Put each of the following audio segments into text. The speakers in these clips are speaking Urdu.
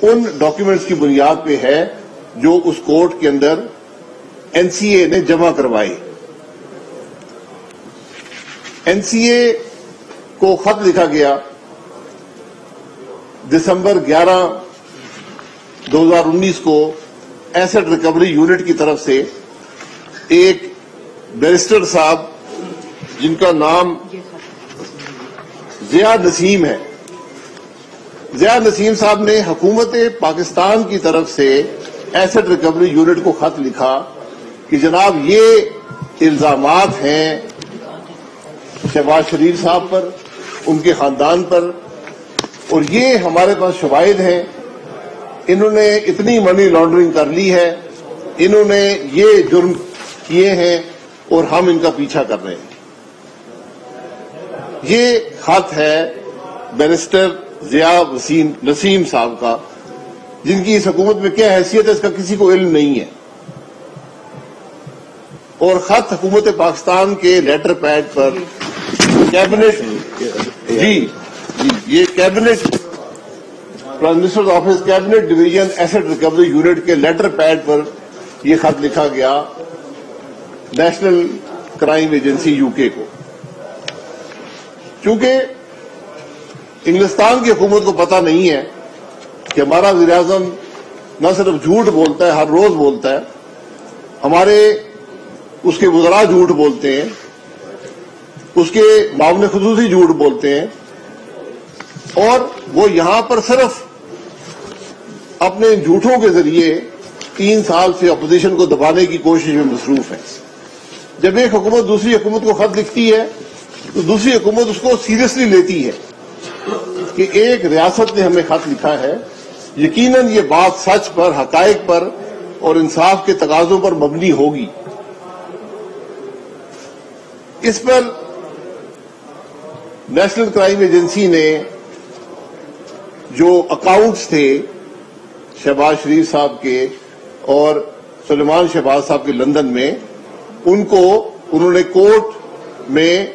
ان ڈاکیومنٹس کی بنیاد پہ ہے جو اس کورٹ کے اندر این سی اے نے جمع کروائے. این سی اے کو خط لکھا گیا دسمبر 11 2019 کو ایسٹ ریکوری یونٹ کی طرف سے ایک بیرسٹر صاحب جن کا نام ضیاء نسیم ہے. ضیاء نسیم صاحب نے حکومت پاکستان کی طرف سے ایسٹ ریکوری یونٹ کو خط لکھا کہ جناب یہ الزامات ہیں شہباز شریف صاحب پر، ان کے خاندان پر، اور یہ ہمارے پاس شواہد ہیں، انہوں نے اتنی منی لانڈرنگ کر لی ہے، انہوں نے یہ جرم کیے ہیں اور ہم ان کا پیچھا کر رہے ہیں. یہ خط ہے بیرسٹر ضیاء نسیم صاحب کا، جن کی اس حکومت میں کیا حیثیت ہے اس کا کسی کو علم نہیں ہے. اور خط حکومت پاکستان کے لیٹر پیڈ پر کیبنٹ یہ cabinet prime minister office cabinet division asset recovery unit کے لیٹر پیڈ پر یہ خط لکھا گیا نیشنل کرائم ایجنسی یو کے کو. چونکہ انگلستان کی حکومت کو پتہ نہیں ہے کہ ہمارا وزیر اعظم نہ صرف جھوٹ بولتا ہے، ہر روز بولتا ہے، ہمارے اس کے وزراء جھوٹ بولتے ہیں، اس کے معاون خصوصی جھوٹ بولتے ہیں، اور وہ یہاں پر صرف اپنے جھوٹوں کے ذریعے 3 سال سے اپوزیشن کو دبانے کی کوشش میں مصروف ہے. جب ایک حکومت دوسری حکومت کو خط لکھتی ہے تو دوسری حکومت اس کو سیریسلی لیتی ہے کہ ایک ریاست نے ہمیں خط لکھا ہے، یقیناً یہ بات سچ پر، حقائق پر اور انصاف کے تقاضوں پر مبنی ہوگی. اس پر نیشنل کرائم ایجنسی نے جو اکاؤنٹس تھے شہباز شریف صاحب کے اور سلیمان شہباز صاحب کے لندن میں، ان کو انہوں نے کورٹ میں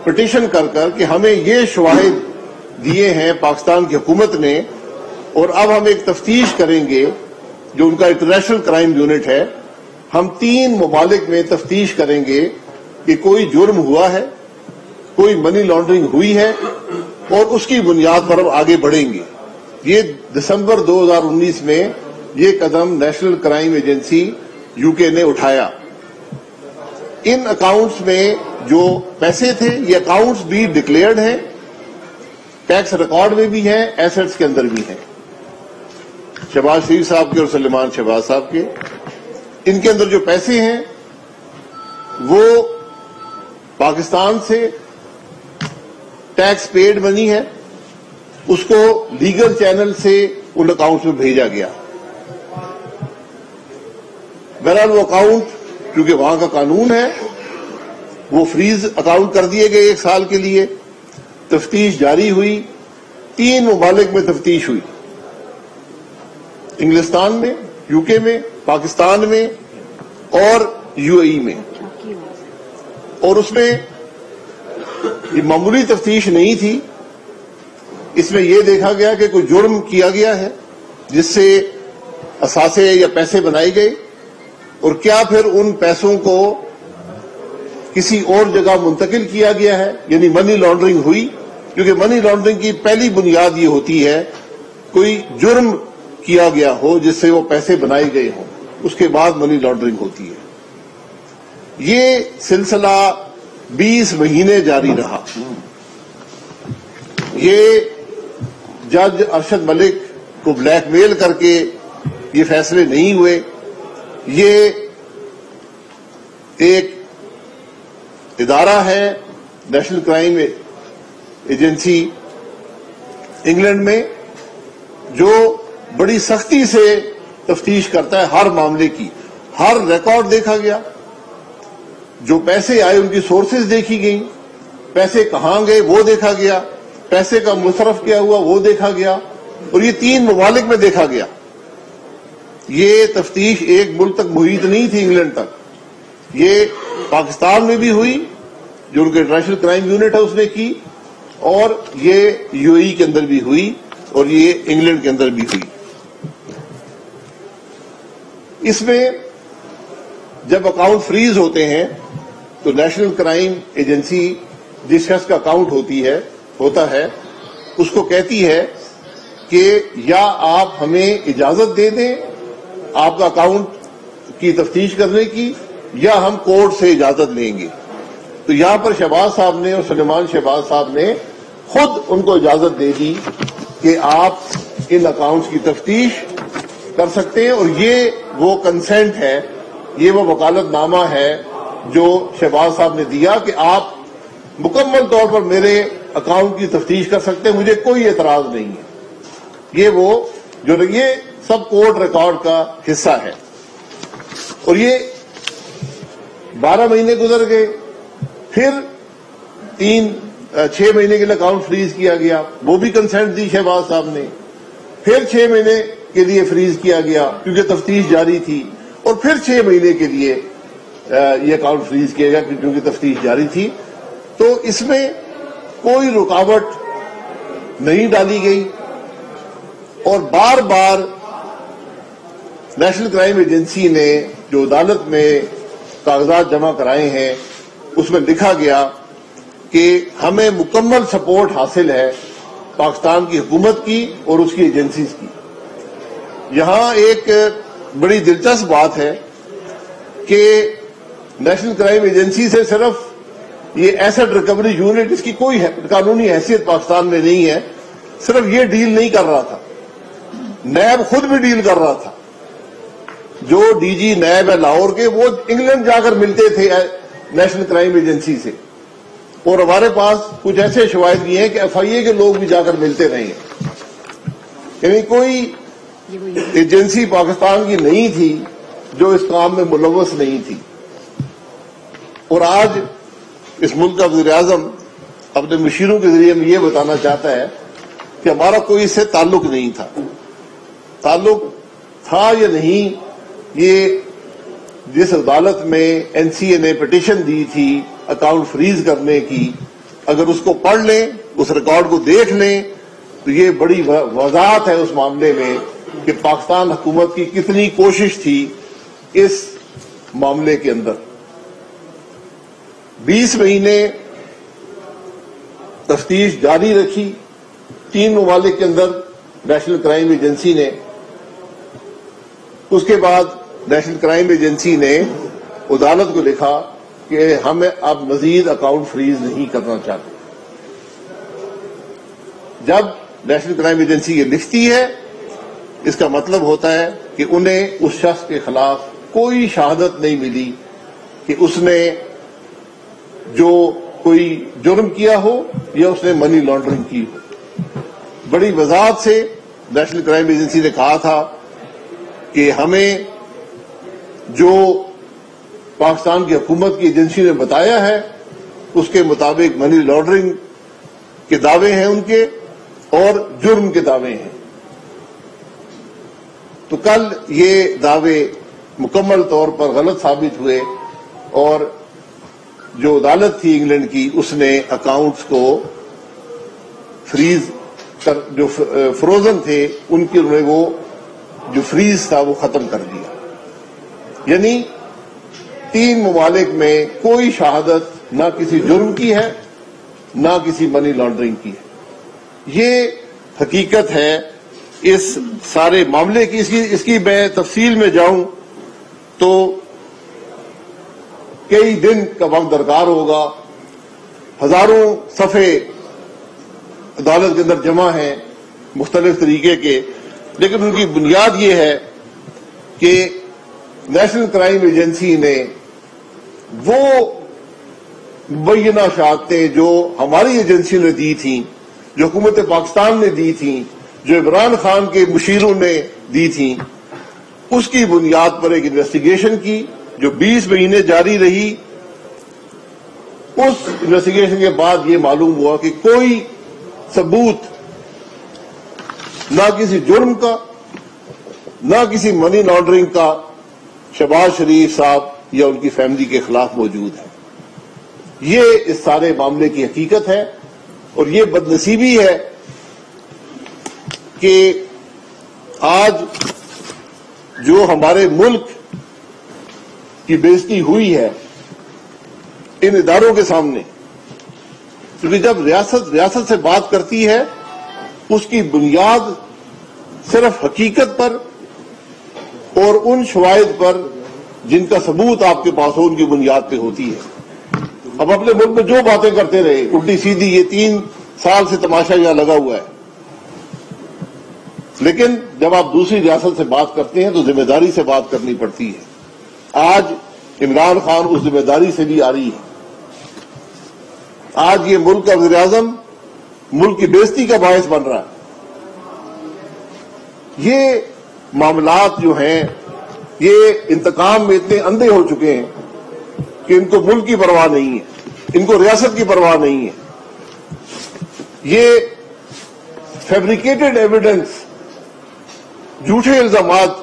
پٹیشن کر کہ ہمیں یہ شواہد دیے ہیں پاکستان کی حکومت نے، اور اب ہم ایک تفتیش کریں گے جو ان کا انٹرنیشنل کرائم یونٹ ہے، ہم 3 ممالک میں تفتیش کریں گے کہ کوئی جرم ہوا ہے، کوئی منی لانڈرنگ ہوئی ہے، اور اس کی بنیاد پر ہم آگے بڑھیں گے. یہ دسمبر 2019 میں یہ قدم نیشنل کرائم ایجنسی یو کے نے اٹھایا. ان اکاؤنٹس میں جو پیسے تھے یہ اکاؤنٹس بھی ڈکلیئرڈ ہیں، ٹیکس ریکارڈ میں بھی ہیں، ایسٹس کے اندر بھی ہیں، شہباز شریف صاحب کے اور سلیمان شہباز صاحب کے. ان کے اندر جو پیسے ہیں وہ پاکستان سے ٹیکس پیڈ منی ہے، اس کو لیگل چینل سے ان اکاؤنٹس میں بھیجا گیا. بہرحال وہ اکاؤنٹ کیونکہ وہاں کا قانون ہے وہ فریز اکاؤنٹ کر دیے گئے 1 سال کے لیے. تفتیش جاری ہوئی، 3 ممالک میں تفتیش ہوئی، انگلستان میں، یو کے میں، پاکستان میں اور یو اے ای میں. اور اس میں یہ معمولی تفتیش نہیں تھی، اس میں یہ دیکھا گیا کہ کوئی جرم کیا گیا ہے جس سے اثاثے یا پیسے بنائے گئے، اور کیا پھر ان پیسوں کو کسی اور جگہ منتقل کیا گیا ہے، یعنی منی لانڈرنگ ہوئی. کیونکہ منی لانڈرنگ کی پہلی بنیاد یہ ہوتی ہے کوئی جرم کیا گیا ہو جس سے وہ پیسے بنائے گئے ہوں، اس کے بعد منی لانڈرنگ ہوتی ہے. یہ سلسلہ 20 مہینے جاری رہا. یہ جج ارشد ملک کو بلیک میل کر کے یہ فیصلے نہیں ہوئے. یہ ایک ادارہ ہے نیشنل کرائم ایجنسی انگلینڈ میں جو بڑی سختی سے تفتیش کرتا ہے ہر معاملے کی. ہر ریکارڈ دیکھا گیا، جو پیسے آئے ان کی سورسز دیکھی گئیں، پیسے کہاں گئے وہ دیکھا گیا، پیسے کا مصرف کیا ہوا وہ دیکھا گیا، اور یہ 3 ممالک میں دیکھا گیا. یہ تفتیش ایک ملک تک محیط نہیں تھی، انگلینڈ تک. یہ پاکستان میں بھی ہوئی جو ان کا انٹرنیشنل کرائم یونٹ ہے اس نے کی، اور یہ یو اے ای کے اندر بھی ہوئی. اور یہ انگلینڈ کے اندر بھی ہوئی. اس میں جب اکاؤنٹ فریز ہوتے ہیں تو نیشنل کرائم ایجنسی جس شخص کا اکاؤنٹ ہوتا ہے اس کو کہتی ہے کہ یا آپ ہمیں اجازت دے دیں آپ کا اکاؤنٹ کی تفتیش کرنے کی, یا ہم کورٹ سے اجازت لیں گے. تو یہاں پر شہباز صاحب نے اور سلیمان شہباز صاحب نے خود ان کو اجازت دے دی کہ آپ ان اکاؤنٹس کی تفتیش کر سکتے ہیں, اور یہ وہ کنسنٹ ہے, یہ وہ وکالت نامہ ہے جو شہباز صاحب نے دیا کہ آپ مکمل طور پر میرے اکاؤنٹ کی تفتیش کر سکتے ہیں, مجھے کوئی اعتراض نہیں ہے. یہ سب کورٹ ریکارڈ کا حصہ ہے. اور یہ 12 مہینے گزر گئے, پھر 6 مہینے کے لیے اکاؤنٹ فریز کیا گیا, وہ بھی کنسنٹ دی شہباز صاحب نے. پھر 6 مہینے کے لیے فریز کیا گیا کیونکہ تفتیش جاری تھی, اور پھر 6 مہینے کے لیے یہ اکاؤنٹ فریز کیا گیا کیونکہ تفتیش جاری تھی. تو اس میں کوئی رکاوٹ نہیں ڈالی گئی, اور بار بار نیشنل کرائم ایجنسی نے جو عدالت میں کاغذات جمع کرائے ہیں اس میں لکھا گیا کہ ہمیں مکمل سپورٹ حاصل ہے پاکستان کی حکومت کی اور اس کی ایجنسیز کی. یہاں ایک بڑی دلچسپ بات ہے کہ نیشنل کرائم ایجنسی سے صرف یہ ایسٹ ریکوری یونٹ, اس کی کوئی قانونی حیثیت پاکستان میں نہیں ہے, صرف یہ ڈیل نہیں کر رہا تھا, نیب خود بھی ڈیل کر رہا تھا. جو ڈی جی نیب ہے لاہور کے, وہ انگلینڈ جا کر ملتے تھے نیشنل کرائم ایجنسی سے, اور ہمارے پاس کچھ ایسے شواہد بھی ہیں کہ ایف آئی اے کے لوگ بھی جا کر ملتے رہے ہیں. یعنی کوئی ایجنسی پاکستان کی نہیں تھی جو اس کام میں ملوث نہیں تھی. اور آج اس ملک کا وزیر اعظم اپنے مشیروں کے ذریعے میں یہ بتانا چاہتا ہے کہ ہمارا کوئی اس سے تعلق نہیں تھا. تعلق تھا یا نہیں, یہ جس عدالت میں این سی اے نے پٹیشن دی تھی اکاؤنٹ فریز کرنے کی, اگر اس کو پڑھ لیں, اس ریکارڈ کو دیکھ لیں, تو یہ بڑی وضاحت ہے اس معاملے میں کہ پاکستان حکومت کی کتنی کوشش تھی اس معاملے کے اندر. 20 مہینے تفتیش جاری رکھی 3 ممالک کے اندر نیشنل کرائم ایجنسی نے. اس کے بعد نیشنل کرائم ایجنسی نے عدالت کو لکھا کہ ہم اب مزید اکاؤنٹ فریز نہیں کرنا چاہتے. جب نیشنل کرائم ایجنسی یہ لکھتی ہے, اس کا مطلب ہوتا ہے کہ انہیں اس شخص کے خلاف کوئی شہادت نہیں ملی کہ اس نے جو کوئی جرم کیا ہو یا اس نے منی لانڈرنگ کی ہو. بڑی وضاحت سے نیشنل کرائم ایجنسی نے کہا تھا کہ ہمیں جو پاکستان کی حکومت کی ایجنسی نے بتایا ہے اس کے مطابق منی لانڈرنگ کے دعوے ہیں ان کے, اور جرم کے دعوے ہیں. تو کل یہ دعوے مکمل طور پر غلط ثابت ہوئے, اور جو عدالت تھی انگلینڈ کی اس نے اکاؤنٹس کو فریز کر, جو فروزن تھے ان کے انہوں نے وہ جو فریز تھا وہ ختم کر دیا. یعنی 3 ممالک میں کوئی شہادت نہ کسی جرم کی ہے نہ کسی منی لانڈرنگ کی ہے. یہ حقیقت ہے اس سارے معاملے کی. اس کی میں تفصیل میں جاؤں تو کئی دن کا وقت درکار ہوگا. ہزاروں صفحے عدالت کے اندر جمع ہیں مختلف طریقے کے, لیکن ان کی بنیاد یہ ہے کہ نیشنل کرائم ایجنسی نے وہ مبینہ شہادتیں جو ہماری ایجنسی نے دی تھیں, جو حکومت پاکستان نے دی تھیں, جو عمران خان کے مشیروں نے دی تھیں, اس کی بنیاد پر ایک انویسٹیگیشن کی جو 20 مہینے جاری رہی. اس انویسٹیگیشن کے بعد یہ معلوم ہوا کہ کوئی ثبوت نہ کسی جرم کا نہ کسی منی لانڈرنگ کا شہباز شریف صاحب یا ان کی فیملی کے خلاف موجود ہے. یہ اس سارے معاملے کی حقیقت ہے, اور یہ بدنصیبی ہے کہ آج جو ہمارے ملک کی بےزتی ہوئی ہے ان اداروں کے سامنے، کیونکہ جب ریاست سے بات کرتی ہے اس کی بنیاد صرف حقیقت پر اور ان شواہد پر جن کا ثبوت آپ کے پاس ہو، ان کی بنیاد پہ ہوتی ہے۔ اب اپنے ملک میں جو باتیں کرتے رہے الٹی سیدھی، یہ 3 سال سے تماشا یہاں لگا ہوا ہے، لیکن جب آپ دوسری ریاست سے بات کرتے ہیں تو ذمہ داری سے بات کرنی پڑتی ہے۔ آج عمران خان اس ذمہ داری سے بھی آ رہی ہے۔ آج یہ ملک کا وزیر اعظم ملک کی بےزتی کا باعث بن رہا ہے۔ یہ معاملات جو ہیں یہ انتقام میں اتنے اندھے ہو چکے ہیں کہ ان کو ملک کی پرواہ نہیں ہے، ان کو ریاست کی پرواہ نہیں ہے۔ یہ فیبریکیٹڈ ایویڈنس، جھوٹے الزامات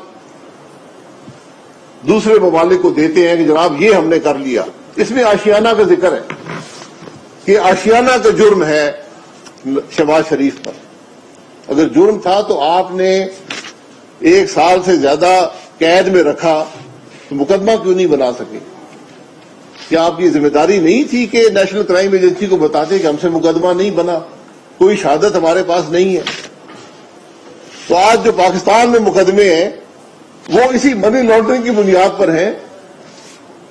دوسرے ممالک کو دیتے ہیں کہ جناب یہ ہم نے کر لیا۔ اس میں آشیانہ کا ذکر ہے کہ آشیانہ کا جرم ہے شہباز شریف پر۔ اگر جرم تھا تو آپ نے 1 سال سے زیادہ قید میں رکھا تو مقدمہ کیوں نہیں بنا سکے؟ کیا آپ کی ذمہ داری نہیں تھی کہ نیشنل کرائم ایجنسی کو بتاتے کہ ہم سے مقدمہ نہیں بنا، کوئی شہادت ہمارے پاس نہیں ہے؟ تو آج جو پاکستان میں مقدمے ہیں وہ اسی منی لانڈرنگ کی بنیاد پر ہیں،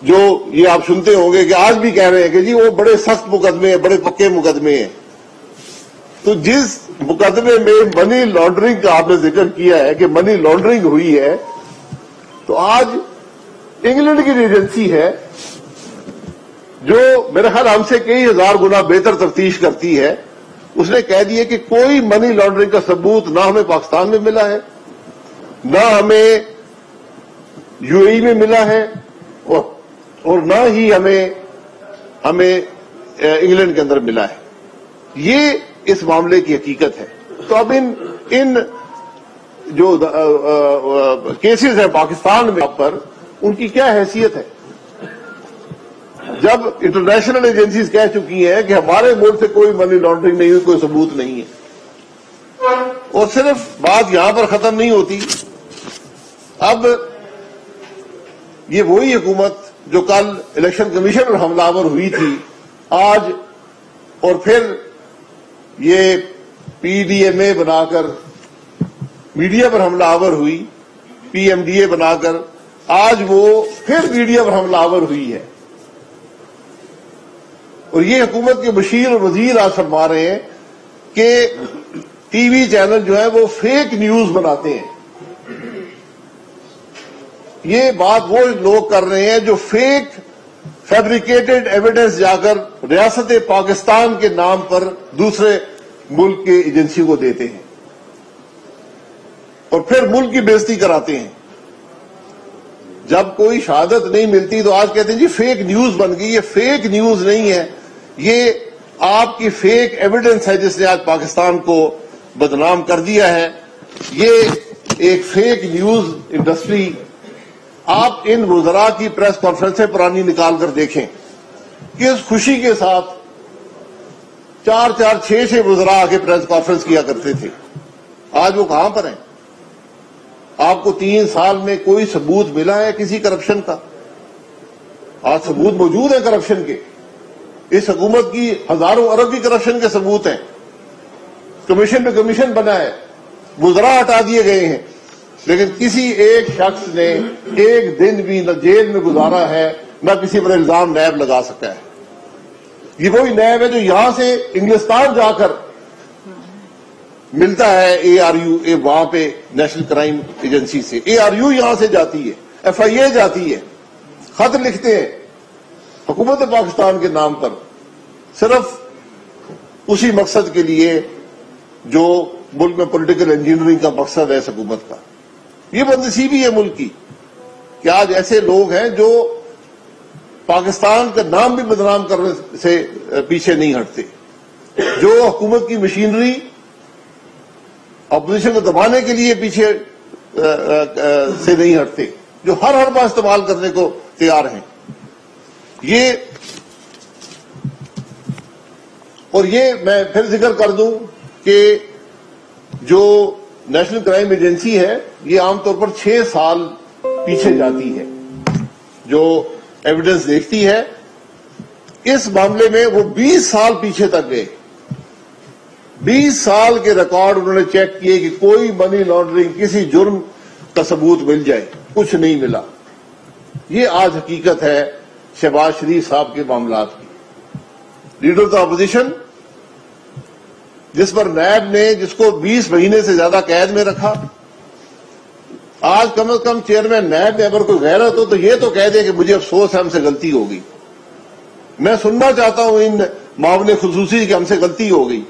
جو یہ آپ سنتے ہوں گے کہ آج بھی کہہ رہے ہیں کہ جی وہ بڑے سخت مقدمے ہیں، بڑے پکے مقدمے ہیں۔ تو جس مقدمے میں منی لانڈرنگ کا آپ نے ذکر کیا ہے کہ منی لانڈرنگ ہوئی ہے، تو آج انگلینڈ کی ایجنسی ہے جو میرے خیال ہم سے کئی ہزار گنا بہتر تفتیش کرتی ہے، اس نے کہہ دیا کہ کوئی منی لانڈرنگ کا ثبوت نہ ہمیں پاکستان میں ملا ہے، نہ ہمیں یو اے ای میں ملا ہے، اور نہ ہی ہمیں انگلینڈ کے اندر ملا ہے۔ یہ اس معاملے کی حقیقت ہے۔ تو اب ان جو کیسز ہیں پاکستان میں پر، ان کی کیا حیثیت ہے؟ جب انٹرنیشنل ایجنسیز کہہ چکی ہیں کہ ہمارے ملک سے کوئی منی لانڈرنگ نہیں ہوئی، کوئی ثبوت نہیں ہے، اور صرف بات یہاں پر ختم نہیں ہوتی۔ اب یہ وہی حکومت جو کل الیکشن کمیشن پر حملہ آور ہوئی تھی، آج اور پھر یہ پی ڈی ایم اے بنا کر میڈیا پر حملہ آور ہوئی، پی ایم ڈی اے بنا کر آج وہ پھر میڈیا پر حملہ آور ہوئی ہے۔ اور یہ حکومت کے بشیر اور وزیر آج فرما رہے ہیں کہ ٹی وی چینل جو ہے وہ فیک نیوز بناتے ہیں۔ یہ بات وہ لوگ کر رہے ہیں جو فیک فیبریکیٹڈ ایویڈنس جا کر ریاست پاکستان کے نام پر دوسرے ملک کے ایجنسی کو دیتے ہیں اور پھر ملک کی بےزتی کراتے ہیں۔ جب کوئی شہادت نہیں ملتی تو آج کہتے ہیں جی فیک نیوز بن گئی۔ یہ فیک نیوز نہیں ہے، یہ آپ کی فیک ایویڈنس ہے جس نے آج پاکستان کو بدنام کر دیا ہے۔ یہ ایک فیک نیوز انڈسٹری، آپ ان وزراء کی پریس کانفرنسیں پرانی نکال کر دیکھیں کہ اس خوشی کے ساتھ 4 6 وزراء آ کے پریس کانفرنس کیا کرتے تھے، آج وہ کہاں پر ہیں؟ آپ کو 3 سال میں کوئی ثبوت ملا ہے کسی کرپشن کا؟ آج ثبوت موجود ہے کرپشن کے، اس حکومت کی ہزاروں ارب کی کرپشن کے ثبوت ہیں۔ کمیشن پہ کمیشن بنا ہے، وزراء ہٹا دیے گئے ہیں، لیکن کسی ایک شخص نے ایک دن بھی نہ جیل میں گزارا ہے، نہ کسی پر الزام نیب لگا سکا ہے۔ یہ وہی نیب ہے جو یہاں سے انگلستان جا کر ملتا ہے اے آر یو، وہاں پہ نیشنل کرائم ایجنسی سے اے آر یو یہاں سے جاتی ہے، ایف آئی اے جاتی ہے، خط لکھتے ہیں حکومت پاکستان کے نام پر، صرف اسی مقصد کے لیے جو ملک میں پولیٹیکل انجینئرنگ کا مقصد ہے اس حکومت کا۔ یہ بدنصیبی ہے ملک کی کہ آج ایسے لوگ ہیں جو پاکستان کا نام بھی بدنام کرنے سے پیچھے نہیں ہٹتے، جو حکومت کی مشینری اپوزیشن کو دبانے کے لیے پیچھے سے نہیں ہٹتے، جو ہر حربہ استعمال کرنے کو تیار ہیں۔ یہ اور یہ میں پھر ذکر کر دوں کہ جو نیشنل کرائم ایجنسی ہے یہ عام طور پر 6 سال پیچھے جاتی ہے جو ایویڈنس دیکھتی ہے. اس معاملے میں وہ 20 سال پیچھے تک گئے. 20 سال کے ریکارڈ انہوں نے چیک کیے کہ کوئی منی لانڈرنگ کسی جرم کا ثبوت مل جائے, کچھ نہیں ملا. یہ آج حقیقت ہے شہباز شریف صاحب کے معاملات کی. لیڈر آف دا اپوزیشن جس پر نیب نے جس کو 20 مہینے سے زیادہ قید میں رکھا, آج کم از کم چیئرمین نیب میں اگر کوئی غیرت ہو تو یہ تو کہہ دے کہ مجھے افسوس ہے ہم سے غلطی ہو گئی. میں سننا چاہتا ہوں ان معاون خصوصی کہ ہم سے غلطی ہو گئی,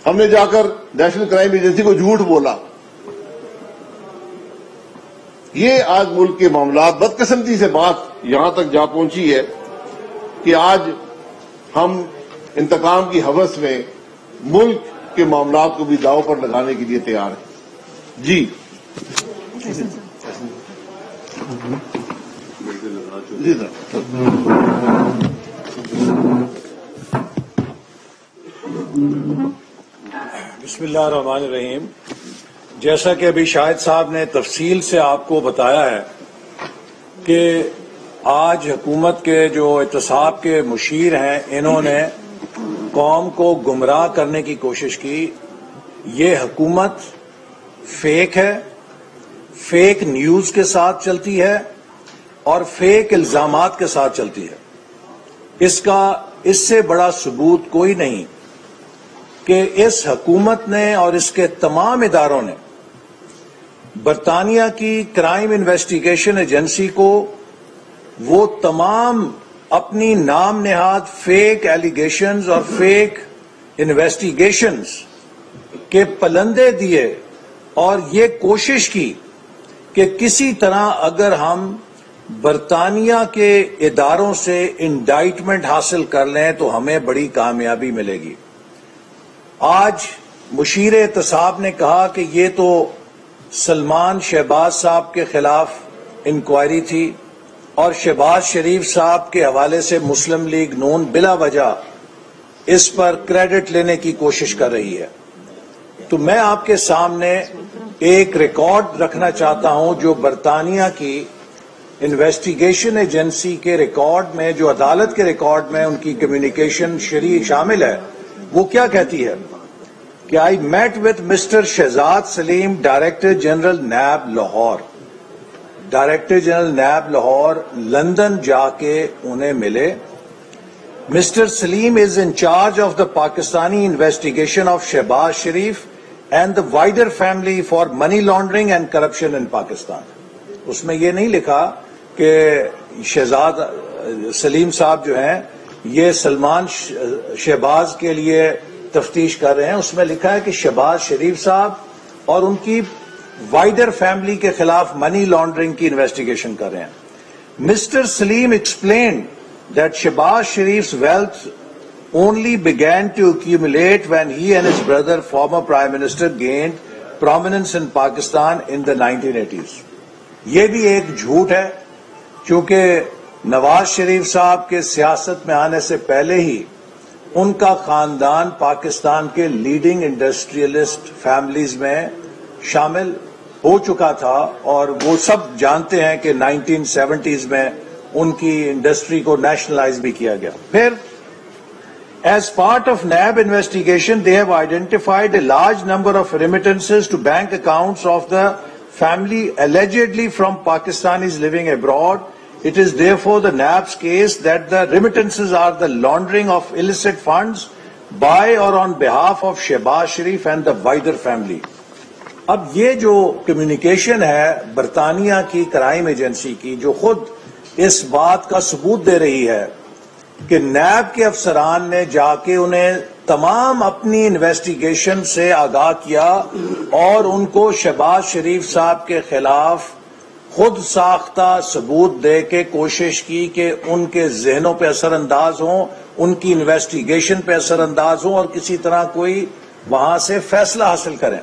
ہم نے جا کر نیشنل کرائم ایجنسی کو جھوٹ بولا. یہ آج ملک کے معاملات, بدقسمتی سے بات یہاں تک جا پہنچی ہے کہ آج ہم انتقام کی ہوس میں ملک کے معاملات کو بھی داؤ پر لگانے کے لیے تیار ہیں. جی بسم اللہ الرحمن الرحیم. جیسا کہ ابھی شاہد صاحب نے تفصیل سے آپ کو بتایا ہے کہ آج حکومت کے جو احتساب کے مشیر ہیں انہوں نے قوم کو گمراہ کرنے کی کوشش کی. یہ حکومت فیک ہے, فیک نیوز کے ساتھ چلتی ہے اور فیک الزامات کے ساتھ چلتی ہے. اس سے بڑا ثبوت کوئی نہیں کہ اس حکومت نے اور اس کے تمام اداروں نے برطانیہ کی کرائم انویسٹیگیشن ایجنسی کو وہ تمام اپنی نام نہاد فیک ایلیگیشنز اور فیک انویسٹیگیشنز کے پلندے دیے اور یہ کوشش کی کہ کسی طرح اگر ہم برطانیہ کے اداروں سے انڈائٹمنٹ حاصل کر لیں تو ہمیں بڑی کامیابی ملے گی. آج مشیر احتساب نے کہا کہ یہ تو سلمان شہباز صاحب کے خلاف انکوائری تھی اور شہباز شریف صاحب کے حوالے سے مسلم لیگ نون بلا وجہ اس پر کریڈٹ لینے کی کوشش کر رہی ہے. تو میں آپ کے سامنے ایک ریکارڈ رکھنا چاہتا ہوں جو برطانیہ کی انویسٹیگیشن ایجنسی کے ریکارڈ میں, جو عدالت کے ریکارڈ میں ان کی کمیونیکیشن شامل ہے. وہ کیا کہتی ہے کہ I met with Mr Shahzad Saleem director general NAB Lahore. Director general NAB Lahore London جا کے انہیں ملے. Mr Saleem is in charge of the Pakistani investigation of Shahbaz Sharif and the wider family for money laundering and corruption in Pakistan. اس میں یہ نہیں لکھا کہ شہزاد سلیم صاحب جو ہیں یہ سلمان شہباز کے لیے تفتیش کر رہے ہیں. اس میں لکھا ہے کہ شہباز شریف صاحب اور ان کی وائڈر فیملی کے خلاف منی لانڈرنگ کی انویسٹیگیشن کر رہے ہیں. Mr Saleem explained that Shahbaz شریف's wealth only began to accumulate when he and his brother, former Prime Minister, gained prominence in Pakistan in the 1980s. یہ بھی ایک جھوٹ ہے کیونکہ نواز شریف صاحب کے سیاست میں آنے سے پہلے ہی ان کا خاندان پاکستان کے لیڈنگ انڈسٹریلسٹ فیملیز میں شامل ہو چکا تھا اور وہ سب جانتے ہیں کہ 1970s میں ان کی انڈسٹری کو نیشنلائز بھی کیا گیا. پھر as part of NAB investigation they have identified a large number of remittances to bank accounts of the family allegedly from Pakistanis living abroad. It is therefore the NAB's case that the remittances are the laundering of illicit funds by or on behalf of Shehbaz Sharif and the wider family. اب یہ جو کمیونیکیشن ہے برطانیہ کی کرائم ایجنسی کی جو خود اس بات کا ثبوت دے رہی ہے کہ نیب کے افسران نے جا کے انہیں تمام اپنی انویسٹیگیشن سے آگاہ کیا اور ان کو شہباز شریف صاحب کے خلاف خود ساختہ ثبوت دے کے کوشش کی کہ ان کے ذہنوں پہ اثر انداز ہوں, ان کی انویسٹیگیشن پہ اثر انداز ہوں اور کسی طرح کوئی وہاں سے فیصلہ حاصل کریں.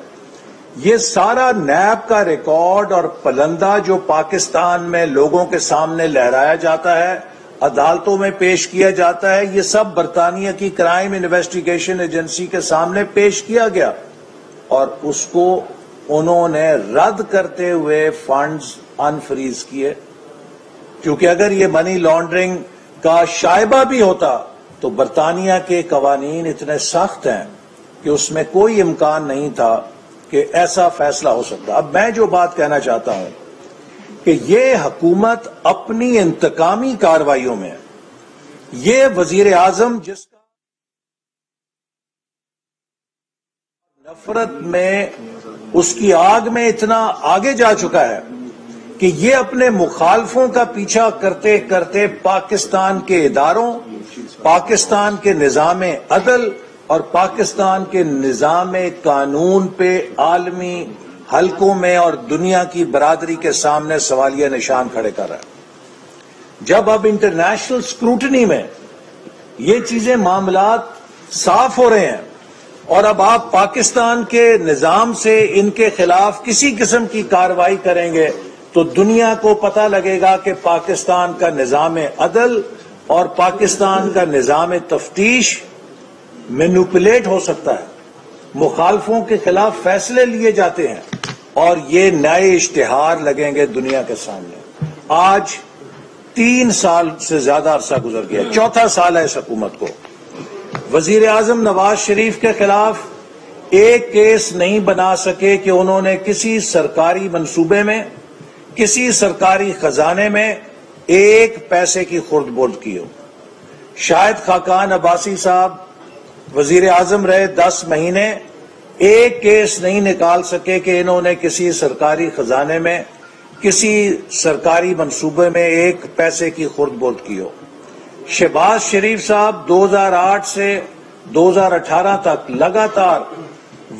یہ سارا نیب کا ریکارڈ اور پلندہ جو پاکستان میں لوگوں کے سامنے لہرایا جاتا ہے, عدالتوں میں پیش کیا جاتا ہے, یہ سب برطانیہ کی کرائم انویسٹیگیشن ایجنسی کے سامنے پیش کیا گیا اور اس کو انہوں نے رد کرتے ہوئے فنڈز انفریز کیے، کیونکہ اگر یہ منی لانڈرنگ کا شائبہ بھی ہوتا تو برطانیہ کے قوانین اتنے سخت ہیں کہ اس میں کوئی امکان نہیں تھا کہ ایسا فیصلہ ہو سکتا۔ اب میں جو بات کہنا چاہتا ہوں کہ یہ حکومت اپنی انتقامی کارروائیوں میں، یہ وزیر اعظم جس کا نفرت میں، اس کی آگ میں اتنا آگے جا چکا ہے کہ یہ اپنے مخالفوں کا پیچھا کرتے کرتے پاکستان کے اداروں، پاکستان کے نظام عدل اور پاکستان کے نظام قانون پہ عالمی حلقوں میں اور دنیا کی برادری کے سامنے سوالیہ نشان کھڑے کر رہا ہے۔ جب اب انٹرنیشنل اسکروٹنی میں یہ چیزیں، معاملات صاف ہو رہے ہیں اور اب آپ پاکستان کے نظام سے ان کے خلاف کسی قسم کی کارروائی کریں گے تو دنیا کو پتہ لگے گا کہ پاکستان کا نظام عدل اور پاکستان کا نظام تفتیش مینوپولیٹ ہو سکتا ہے، مخالفوں کے خلاف فیصلے لیے جاتے ہیں اور یہ نئے اشتہار لگیں گے دنیا کے سامنے۔ آج 3 سال سے زیادہ عرصہ گزر گیا، 4تھا سال ہے اس حکومت کو۔ وزیر اعظم نواز شریف کے خلاف ایک کیس نہیں بنا سکے کہ انہوں نے کسی سرکاری منصوبے میں، کسی سرکاری خزانے میں ایک پیسے کی خرد برد کی ہو۔ شاہد خاقان عباسی صاحب وزیر اعظم رہے 10 مہینے، ایک کیس نہیں نکال سکے کہ انہوں نے کسی سرکاری خزانے میں، کسی سرکاری منصوبے میں ایک پیسے کی خرد برد کی ہو۔ شہباز شریف صاحب 2008 سے 2018 تک لگاتار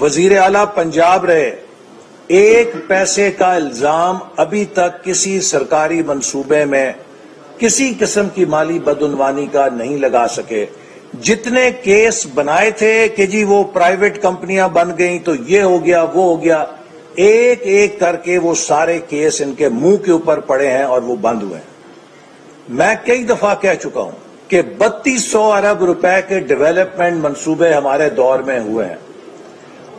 وزیر اعلیٰ پنجاب رہے، ایک پیسے کا الزام ابھی تک کسی سرکاری منصوبے میں کسی قسم کی مالی بدعنوانی کا نہیں لگا سکے۔ جتنے کیس بنائے تھے کہ جی وہ پرائیویٹ کمپنیاں بن گئیں تو یہ ہو گیا وہ ہو گیا، ایک ایک کر کے وہ سارے کیس ان کے منہ کے اوپر پڑے ہیں اور وہ بند ہوئے ہیں۔ میں کئی دفعہ کہہ چکا ہوں کہ 3200 ارب روپے کے ڈیولپمنٹ منصوبے ہمارے دور میں ہوئے ہیں،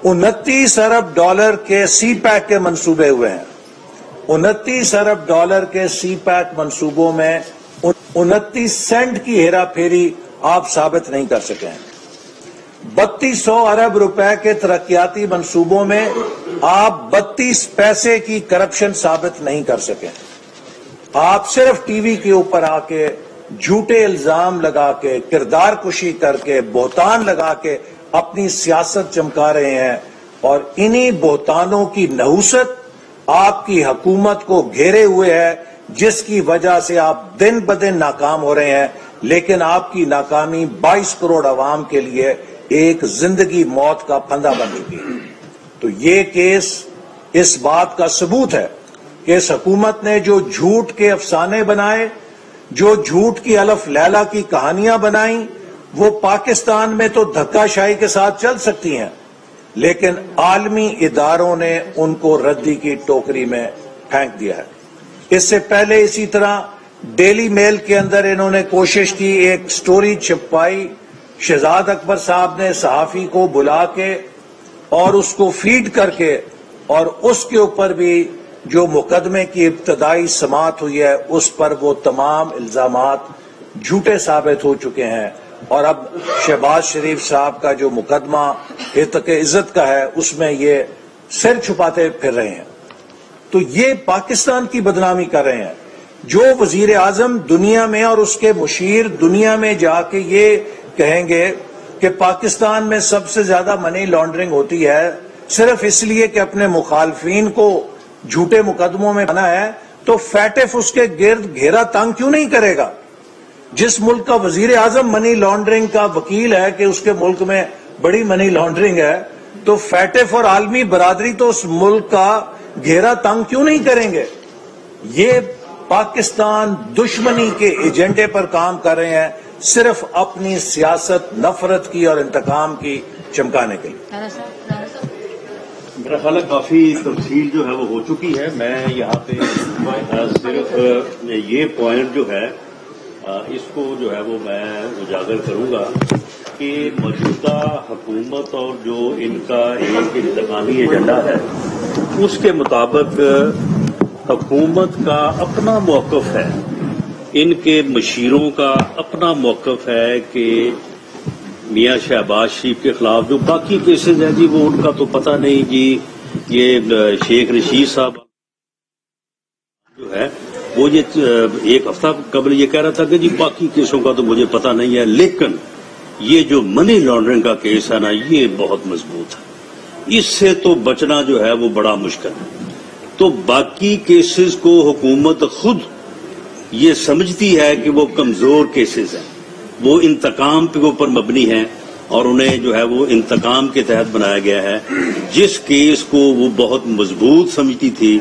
29 ارب ڈالر کے سی پیک کے منصوبے ہوئے ہیں۔ 29 ارب ڈالر کے سی پیک منصوبوں میں 29 سینٹ کی ہیرا پھیری آپ ثابت نہیں کر سکے ہیں۔ 3200 ارب روپے کے ترقیاتی منصوبوں میں آپ 32 پیسے کی کرپشن ثابت نہیں کر سکے۔ آپ صرف ٹی وی کے اوپر آ کے جھوٹے الزام لگا کے، کردار کشی کر کے، بہتان لگا کے اپنی سیاست چمکا رہے ہیں، اور انہی بہتانوں کی نحوست آپ کی حکومت کو گھیرے ہوئے ہے، جس کی وجہ سے آپ دن بدن ناکام ہو رہے ہیں۔ لیکن آپ کی ناکامی 22 کروڑ عوام کے لیے ایک زندگی موت کا پھندا بن چکی ہے۔ تو یہ کیس اس بات کا ثبوت ہے کہ اس حکومت نے جو جھوٹ کے افسانے بنائے، جو جھوٹ کی الف لیلا کی کہانیاں بنائیں، وہ پاکستان میں تو دھکا شاہی کے ساتھ چل سکتی ہیں، لیکن عالمی اداروں نے ان کو ردی کی ٹوکری میں پھینک دیا ہے۔ اس سے پہلے اسی طرح ڈیلی میل کے اندر انہوں نے کوشش کی، ایک سٹوری چھپائی، شہزاد اکبر صاحب نے صحافی کو بلا کے اور اس کو فیڈ کر کے، اور اس کے اوپر بھی جو مقدمے کی ابتدائی سماعت ہوئی ہے اس پر وہ تمام الزامات جھوٹے ثابت ہو چکے ہیں، اور اب شہباز شریف صاحب کا جو مقدمہ ہتک عزت کا ہے اس میں یہ سر چھپاتے پھر رہے ہیں۔ تو یہ پاکستان کی بدنامی کر رہے ہیں۔ جو وزیر اعظم دنیا میں اور اس کے مشیر دنیا میں جا کے یہ کہیں گے کہ پاکستان میں سب سے زیادہ منی لانڈرنگ ہوتی ہے صرف اس لیے کہ اپنے مخالفین کو جھوٹے مقدموں میں بنا ہے، تو فیٹف اس کے گرد گھیرا تنگ کیوں نہیں کرے گا؟ جس ملک کا وزیر اعظم منی لانڈرنگ کا وکیل ہے کہ اس کے ملک میں بڑی منی لانڈرنگ ہے، تو فیٹف اور عالمی برادری تو اس ملک کا گھیرا تنگ کیوں نہیں کریں گے؟ یہ پاکستان دشمنی کے ایجنڈے پر کام کر رہے ہیں، صرف اپنی سیاست نفرت کی اور انتقام کی چمکانے کے لیے۔ میرا خیال ہے کافی تفصیل جو ہے وہ ہو چکی ہے۔ میں یہاں پہ صرف یہ پوائنٹ جو ہے اس کو جو ہے وہ میں اجاگر کروں گا کہ موجودہ حکومت اور جو ان کا ایک انتقامی ایجنڈا ہے اس کے مطابق حکومت کا اپنا موقف ہے، ان کے مشیروں کا اپنا موقف ہے کہ میاں شہباز شریف کے خلاف جو باقی کیسز ہیں جی وہ ان کا تو پتہ نہیں جی. یہ شیخ رشید صاحب جو ہے وہ یہ ایک ہفتہ قبل یہ کہہ رہا تھا کہ جی باقی کیسوں کا تو مجھے پتہ نہیں ہے، لیکن یہ جو منی لانڈرنگ کا کیس ہے نا یہ بہت مضبوط ہے، اس سے تو بچنا جو ہے وہ بڑا مشکل ہے. تو باقی کیسز کو حکومت خود یہ سمجھتی ہے کہ وہ کمزور کیسز ہیں، وہ انتقام کے اوپر مبنی ہیں اور انہیں جو ہے وہ انتقام کے تحت بنایا گیا ہے. جس کیس کو وہ بہت مضبوط سمجھتی تھی،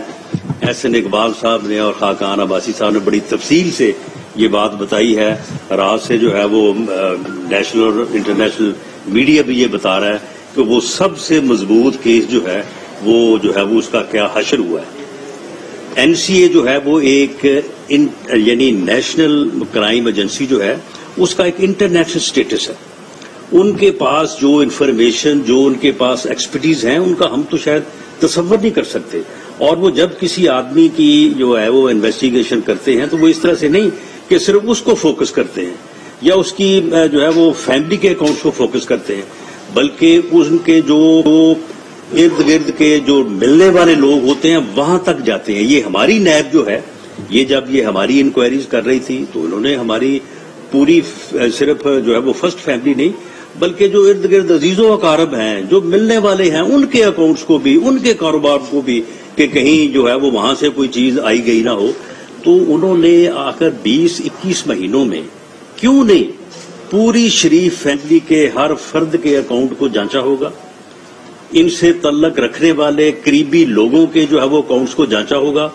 احسن اقبال صاحب نے اور خاقان عباسی صاحب نے بڑی تفصیل سے یہ بات بتائی ہے. رات سے جو ہے وہ نیشنل اور انٹرنیشنل میڈیا بھی یہ بتا رہا ہے کہ وہ سب سے مضبوط کیس جو ہے وہ اس کا کیا حشر ہوا ہے. این سی اے جو ہے وہ ایک یعنی نیشنل کرائم ایجنسی جو ہے اس کا ایک انٹرنیشنل سٹیٹس ہے. ان کے پاس جو انفارمیشن، جو ان کے پاس ایکسپرٹیز ہیں، ان کا ہم تو شاید تصور نہیں کر سکتے. اور وہ جب کسی آدمی کی جو ہے وہ انویسٹیگیشن کرتے ہیں تو وہ اس طرح سے نہیں کہ صرف اس کو فوکس کرتے ہیں یا اس کی جو ہے وہ فیملی کے اکاؤنٹس کو فوکس کرتے ہیں، بلکہ ان کے جو ارد گرد کے جو ملنے والے لوگ ہوتے ہیں وہاں تک جاتے ہیں. یہ ہماری نیب جو ہے یہ جب یہ ہماری انکوائریز کر رہی تھی تو انہوں نے ہماری پوری صرف جو ہے وہ فرسٹ فیملی نہیں بلکہ جو ارد گرد عزیز و اقارب ہیں، جو ملنے والے ہیں، ان کے اکاؤنٹس کو بھی، ان کے کاروبار کو بھی کہ کہیں جو ہے وہ وہاں سے کوئی چیز آئی گئی نہ ہو. تو انہوں نے آ کر 20-21 مہینوں میں کیوں نہیں پوری شریف فیملی کے ہر فرد کے اکاؤنٹ کو جانچا ہوگا، ان سے تعلق رکھنے والے قریبی لوگوں کے جو ہے وہ اکاؤنٹس کو جانچا ہوگا